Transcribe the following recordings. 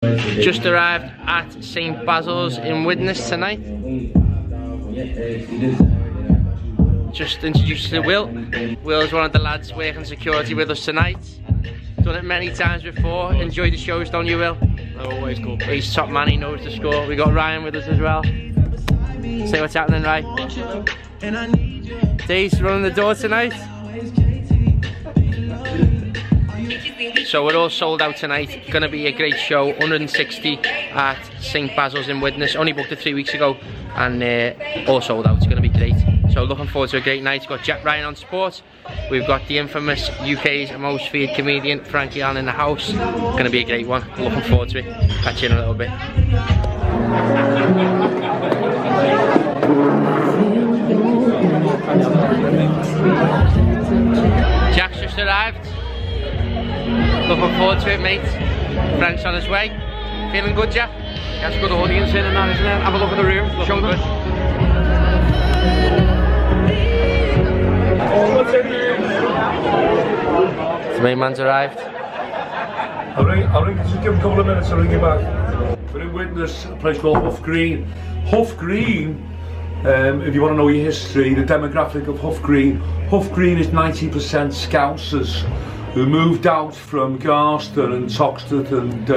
Just arrived at St Basil's in Widnes tonight. Just introduced to Will. Will's one of the lads working security with us tonight. Done it many times before. Enjoy the shows, don't you, Will? Always cool. He's top man, he knows the score. We got Ryan with us as well. Say what's happening, right? Dave's running the door tonight. So we're all sold out tonight. Gonna be a great show. 160 at St Basil's in Widnes. Only booked it 3 weeks ago, and all sold out. It's gonna be great. So looking forward to a great night. Got Jack Ryan on sport. We've got the infamous UK's most feared comedian Frankie in the house. Gonna be a great one. Looking forward to it. Catch you in a little bit. Jack's just arrived. Looking forward to it, mate. Frank's on his way. Feeling good, Jack? That's a good audience in and that, isn't it? Have a look at the room. Looking good. The main man's arrived. I'll ring, just give him a couple of minutes, I'll ring you back. We're in Widnes, a place called Hough Green. Hough Green, if you want to know your history, the demographic of Hough Green is 90% Scousers who moved out from Garston and Toxteth and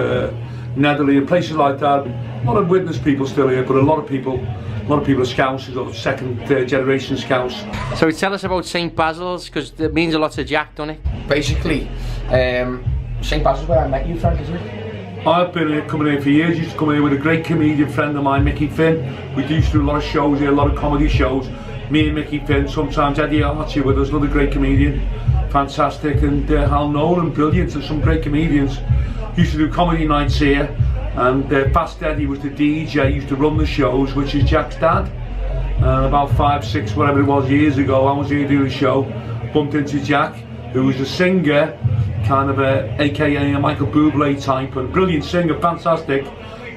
Netherley and places like that. A lot of Widnes people still here, but a lot of people are Scousers or second, third generation Scouse. So tell us about St Basil's, because it means a lot to Jack, doesn't it? Basically, St Basil's where I met you, Frank, isn't it? I've been coming here for years. Used to come here with a great comedian friend of mine, Mickey Finn. We used to do a lot of shows here, a lot of comedy shows. Me and Mickey Finn, sometimes Eddie Archie with us, another great comedian. Fantastic, and Hal Nolan, brilliant, and some great comedians. Used to do comedy nights here, and Fast Eddie was the DJ, used to run the shows, which is Jack's dad. And about 5, 6, whatever it was, years ago, I was here doing a show, bumped into Jack, who was a singer, kind of aka a Michael Bublé type, and brilliant singer, fantastic.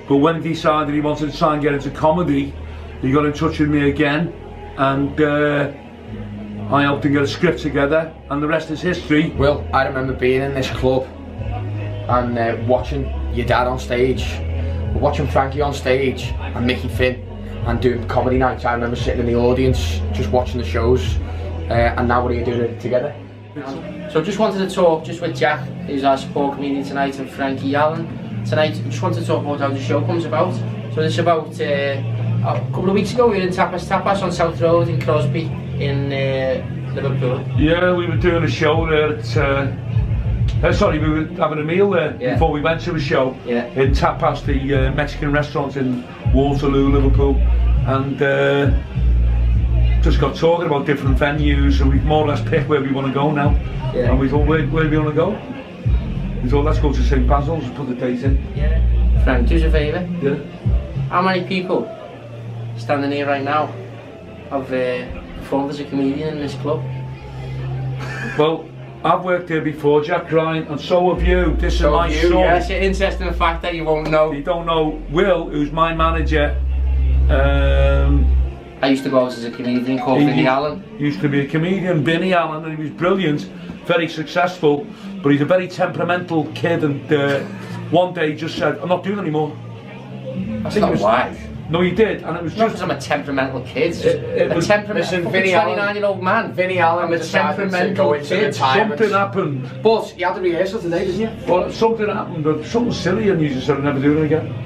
But when he decided he wanted to try and get into comedy, he got in touch with me again, and I helped him get a script together, and the rest is history. Well, I remember being in this club and watching your dad on stage, watching Frankie on stage, and Mickey Finn, and doing comedy nights. I remember sitting in the audience, just watching the shows, and now we're here doing it together. So just wanted to talk just with Jack, who's our support comedian tonight, and Frankie Allen tonight. Just wanted to talk about how the show comes about. So it's about a couple of weeks ago we were in Tapas on South Road in Crosby in Liverpool. Yeah, we were doing a show there at, sorry, we were having a meal there before we went to a show in Tapas, the Mexican restaurant in Waterloo, Liverpool, and just got talking about different venues, and we've more or less picked where we want to go now. Yeah. And we thought, where do we want to go? We thought, let's go to St Basil's and put the date in. Yeah. Frank, do us a favour. Yeah. How many people standing here right now have performed as a comedian in this club? Well, I've worked here before, Jack Ryan, and so have you. This is my son. Yes, interesting the fact that you won't know. You don't know Will, who's my manager. I used to go out as a comedian called Vinnie Allen. Used to be a comedian, Vinnie Allen, and he was brilliant, very successful, but he's a very temperamental kid, and one day he just said, I'm not doing it anymore. That's not why. No, he did, and it was not just... because I'm a temperamental kid, a temperamental 29-year-old man. Vinnie Allen, I'm a temperamental kid. Something happened. But you had the rehearsal today, didn't you? Well, something happened, something silly, and you just said, I'm never doing it again.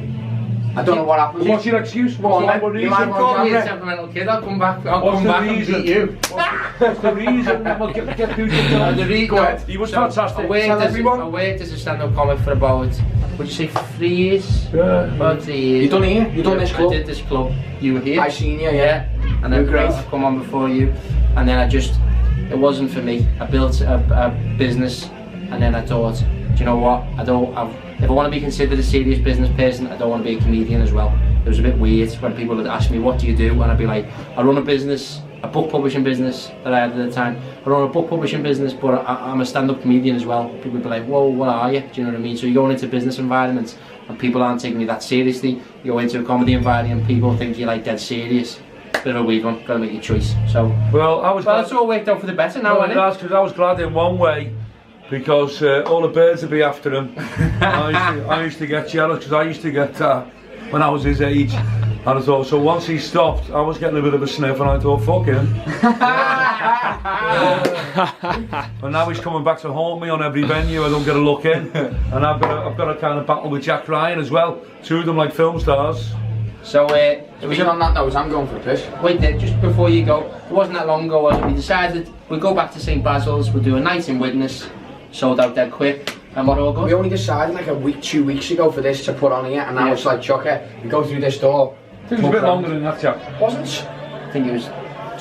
I don't know what happened. What's your excuse? What's the reason? You call me a temperamental kid, I'll come back and beat you. What's the reason? We'll get through the He was fantastic. I worked as a stand-up comic for about, would you say 3 years? Yeah. About 3 years. You done here? You done this club? I did this club. You were here. I seen you, yeah. And then I've come on before you, and then it wasn't for me. I built a business, and then I thought, do you know what? If I want to be considered a serious business person, I don't want to be a comedian as well. It was a bit weird when people would ask me, what do you do? And I'd be like, I run a business, a book publishing business that I had at the time. I run a book publishing business, but I'm a stand-up comedian as well. People would be like, whoa, what are you? Do you know what I mean? So you're going into business environments and people aren't taking you that seriously. You go into a comedy environment and people think you're like dead serious. Bit of a weird one, gotta make your choice. So, well, it's all worked out for the better now, isn't it? Because I was glad in one way because all the birds would be after him. I used to get jealous because I used to get that when I was his age. And I thought, so once he stopped, I was getting a bit of a sniff and I thought, fuck him. And now he's coming back to haunt me on every venue, I don't get a look in. And I've got a kind of battle with Jack Ryan as well. Two of them like film stars. So, Speaking on that note, I'm going for a piss. wait there, just before you go, it wasn't that long ago, was it? We decided we'd go back to St Basil's, we'll do a night in Widnes, sold out dead quick, and what all We good? only decided like a week, 2 weeks ago for this to put on here, and now it's like, chuck it, we go through this door. It was a bit longer than that, Jack. Wasn't I think it was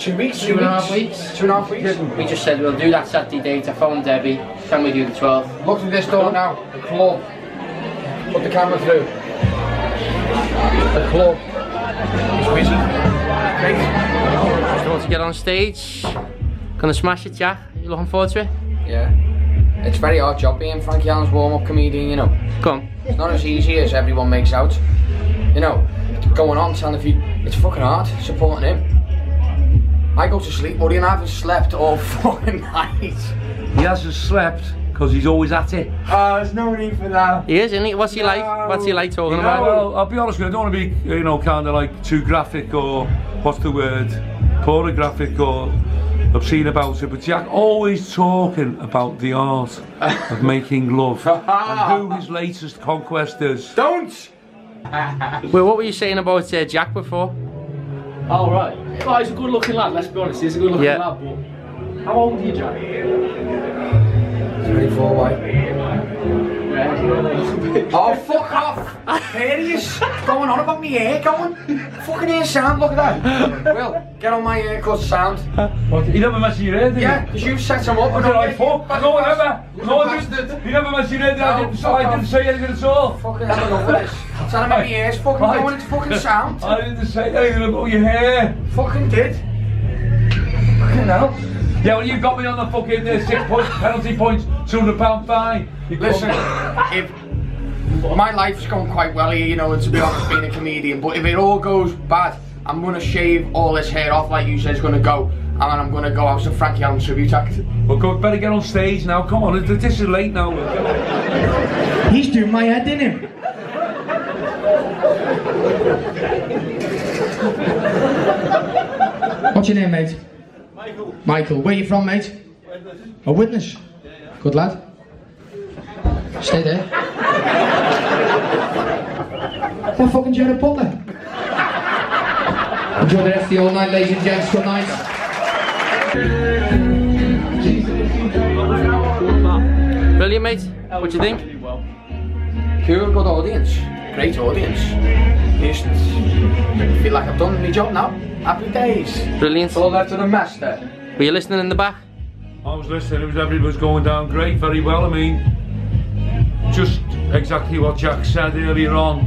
2 weeks? 2.5 weeks. 2.5 weeks? We just said we'll do that Saturday date. I phoned Debbie, can we do the 12th? Look through this door now, the club. Put the camera through. The club. It's busy. Great. So want to get on stage? Gonna smash it, Jack? You looking forward to it? Yeah. It's a very hard job being Frankie Allen's warm-up comedian, you know. Come on. It's not as easy as everyone makes out. You know, going on telling you, it's fucking hard supporting him. I go to sleep, buddy, and I haven't slept all fucking night. He hasn't slept because he's always at it. Oh, there's no need for that. He is, isn't he? What's he like? What's he like talking about? Well, I'll be honest with you, I don't want to be, you know, kind of like too graphic or, what's the word, pornographic or obscene about it, but Jack always talking about the art of making love and who his latest conquest is. Don't! Well, what were you saying about Jack before? Oh, right. Well, he's a good looking lad, let's be honest. He's a good looking Yeah. lad, but how old are you, Jack? 24 white. Oh, fuck off! Serious? Going on about me hair, going? Fucking hair sound, look at that. Will, get on my haircut sound. He never messed your head, did he? Yeah, because you set him up. I said, I fuck, no one ever. No one did. He never messed your head, I didn't say anything at all. Fucking have enough of this. Tell him my hair's fucking Right. going, it's fucking sound. I didn't say anything about your hair. Fucking did. Fucking hell. Yeah, well, you got me on the fucking 6 points, penalty points, £200 fine. You Listen, cunt. if my life's going quite well here, you know, to be honest, being a comedian, but if it all goes bad, I'm gonna shave all this hair off like you said it's gonna go, and then I'm gonna go out to Frankie Allen tribute act. Well, go, better get on stage now, come on, this is late now. He's doing my head in him. What's your name, mate? Michael. Michael. Where you from, mate? Widnes. Oh, Widnes. Good lad. Stay there. That fucking Jared Butler. Enjoy the rest of the all night, ladies and gents. Good night. Brilliant, mate. What do you think? Cool, good audience. Great audience. Just feel like I've done my job now. Happy days. Brilliant. All left to the master. Were you listening in the back? I was listening, everybody was going down great, very well. I mean, just exactly what Jack said earlier on.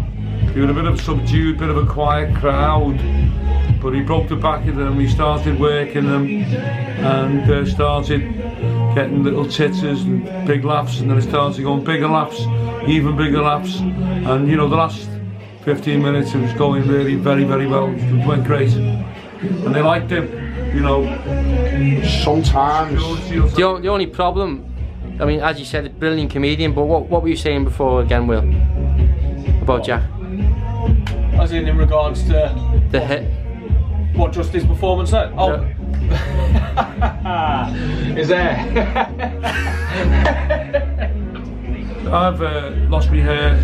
You had a bit of subdued, bit of a quiet crowd, but he broke the back of them, he started working them, and started getting little titters and big laughs, and then it started going bigger laughs, even bigger laughs, and you know, the last 15 minutes it was going really very, very well. It went great, and they liked him, you know. Sometimes. The only problem, I mean, as you said, a brilliant comedian, but what were you saying before again, Will? About Jack? As in regards to The hit? what, just his performance then? Oh. Is there? I've lost my hair.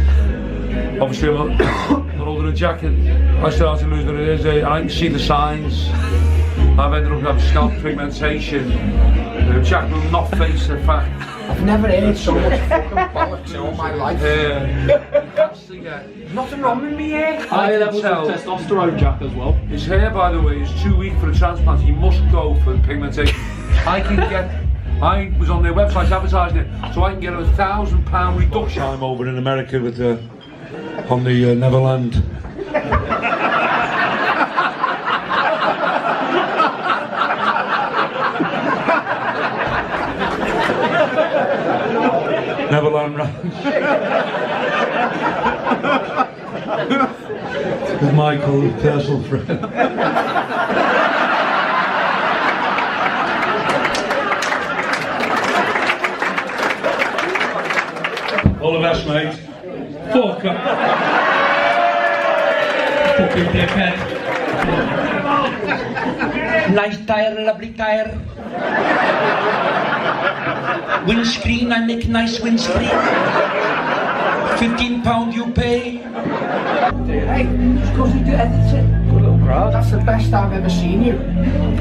Obviously, I'm not older than Jack. I started losing it. I can see the signs. I've ended up having scalp pigmentation. Jack will not face the fact. I've never heard so much fucking bollocks in all my life. Nothing wrong with me here. High levels of testosterone, Jack, as well. His hair, by the way, is too weak for a transplant. He must go for pigmentation. I was on their website advertising it, so I can get a £1,000 reduction. I'm over in America with on the Neverland. Neverland Ranch. With Michael, his personal friend. All the best, mate. Fuck. Fucking dickhead. Nice tire, lovely tire. Windscreen, I make nice windscreen. £15 you pay. Hey, just cause you do editing. Good little crowd. That's the best I've ever seen you.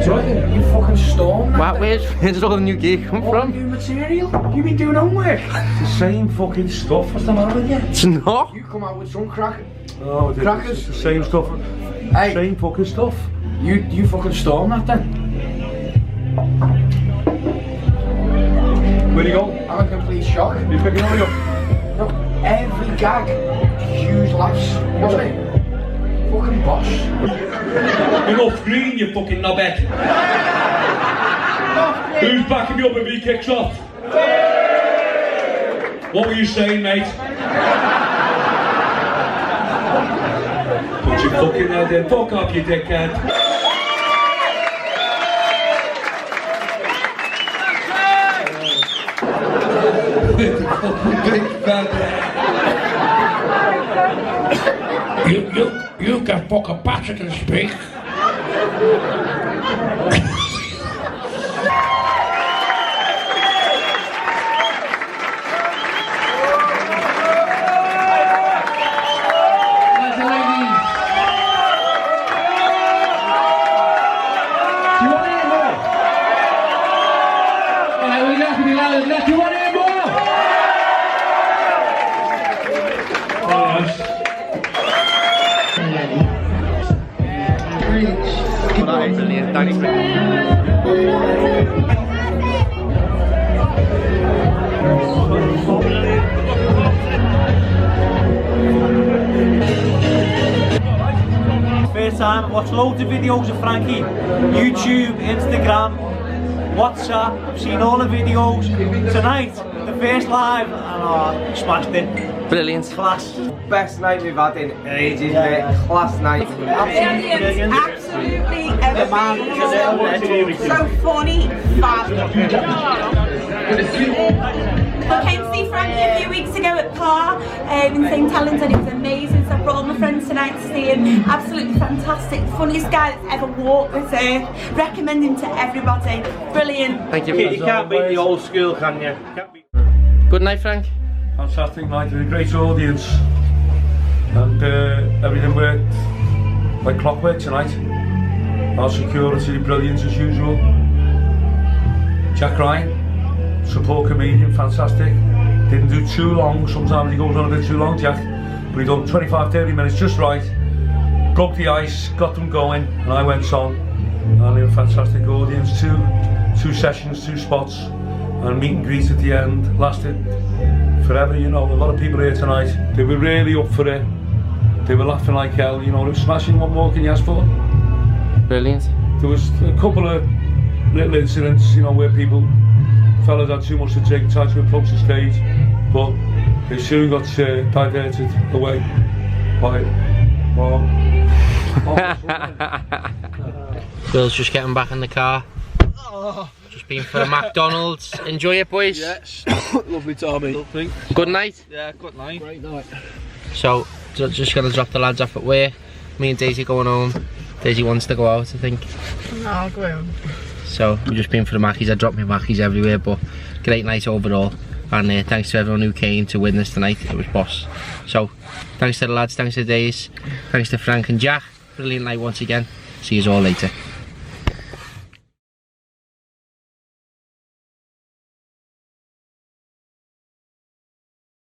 Jordan, you fucking storm. Where's all the new gear come All from? new material? You been doing homework? It's the same fucking stuff. What's the matter with you? It's not. You come out with some crack. Oh, Crackers. it's the same stuff. Hey, Same fucking stuff. you fucking storm that then. Where'd you go? I'm a complete shock. You picking all up? No, every gag, huge laughs, wasn't it? Fucking boss. You're off green, you fucking knobhead. Who's backing me up if he kicks off? What were you saying, mate? Put your fucking head in. Fuck off, you dickhead. You can fucking bastard and speak. Brilliant, thanks. First time, I've watched loads of videos of Frankie, YouTube, Instagram, WhatsApp, I've seen all the videos. Tonight, the first live, and smashed it. Brilliant. Class. Best night we've had in ages, mate. Class night. Brilliant. Absolutely amazing. So funny, fab. I came to see Frankie a few weeks ago at Par in St Helens and it was amazing, so I brought all my friends tonight to see him. Absolutely fantastic, funniest guy that's ever walked this earth. Recommend him to everybody. Brilliant. Thank you. You can't beat the old school, can you? Good night, Frank. Fantastic night with a great audience. And everything worked like clockwork tonight. Our security, brilliant as usual. Jack Ryan, support comedian, fantastic. Didn't do too long, sometimes he goes on a bit too long, Jack. But he done 25-30 minutes just right. Broke the ice, got them going, and I went on. And a fantastic audience, two sessions, 2 spots, and meet and greet at the end. Lasted forever, you know. A lot of people here tonight, they were really up for it. They were laughing like hell, you know. They were smashing. What more can you ask for? Brilliant. There was a couple of little incidents, you know, where fellas had too much to drink, tried to approach the stage, but they soon got diverted away by Will's just getting back in the car. Just been for a McDonald's. Enjoy it, boys. Yes. Lovely Tommy. Lovely. Good night. Yeah, good night. Great night. So, just gonna drop the lads off at work. Me and Daisy going home. Daisy wants to go out, I think. No, I'll go home. So, we've just been for the Mackies. I dropped my Mackies everywhere, but great night overall. And thanks to everyone who came to Widnes tonight. It was boss. So, thanks to the lads, thanks to Daisy, thanks to Frank and Jack. Brilliant night once again. See you all later.